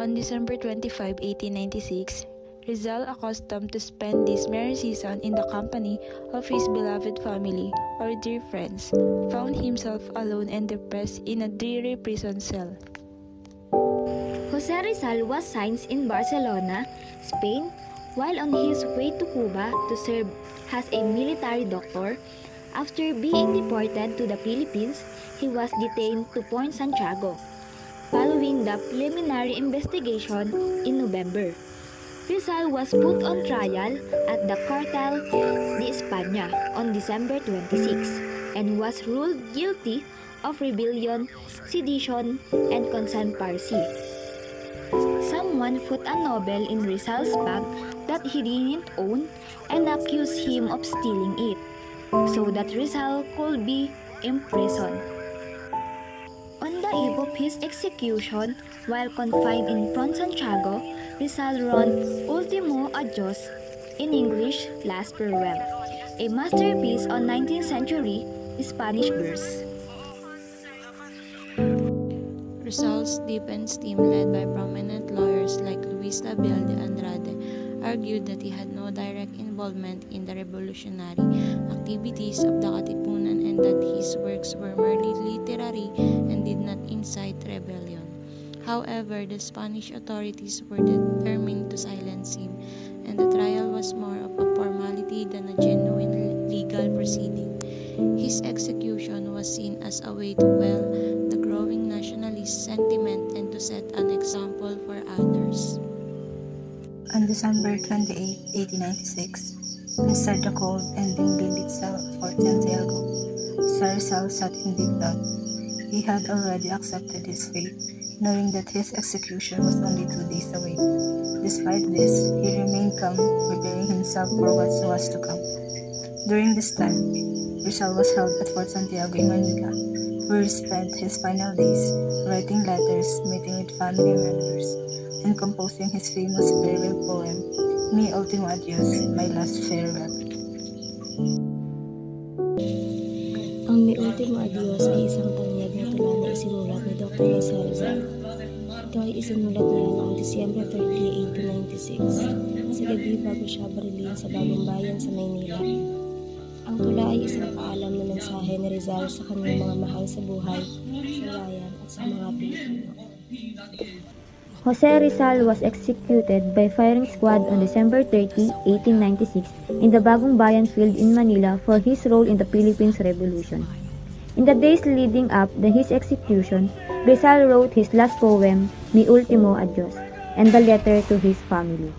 On December 25, 1896, Rizal, accustomed to spend this merry season in the company of his beloved family or dear friends, found himself alone and depressed in a dreary prison cell. Jose Rizal was signed in Barcelona, Spain, while on his way to Cuba to serve as a military doctor. After being deported to the Philippines, he was detained to Point Santiago. Following the preliminary investigation in November, Rizal was put on trial at the Cartel de España on December 26 and was ruled guilty of rebellion, sedition, and conspiracy. Someone put a novel in Rizal's bag that he didn't own and accused him of stealing it, so that Rizal could be imprisoned. On the eve of his execution, while confined in Point Santiago, Rizal wrote Ultimo Adios, in English, Last Farewell, a masterpiece on 19th century Spanish verse. Rizal's deepened esteem, led by prominent lawyers like Luis Label de Andrade, argued that he had no direct involvement in the revolutionary activities of the Katipunan and that his works were merely literary and did not incite rebellion. However, the Spanish authorities were determined to silence him, and the trial was more of a formality than a genuine legal proceeding. His execution was seen as a way to quell the growing nationalist sentiment and to set an example for others. On December 28, 1896, inside the cold and dingy cell of Fort Santiago, Rizal sat in deep thought. He had already accepted his fate, knowing that his execution was only 2 days away. Despite this, he remained calm, preparing himself for what was to come. During this time, Rizal was held at Fort Santiago in Manila, where he spent his final days writing letters, meeting with family members, and composing his famous farewell poem, Mi Ultimo Adios, My Last Farewell. Ang Mi Ultimo Adios ay isang tanyag na tula na isinulat ni Dr. Jose Rizal. Ito ay isinulat niya noong December 30, 1896, sa gabi bago siya barilin sa Bagong Bayan sa Maynila. Ang tula ay isang paalam na mensahe ni Rizal sa kanyang mga mahal sa buhay, sa bayan at sa mga Pilipino. Jose Rizal was executed by firing squad on December 30, 1896 in the Bagong Bayan field in Manila for his role in the Philippines Revolution. In the days leading up to his execution, Rizal wrote his last poem, Mi Ultimo Adios, and the letter to his family.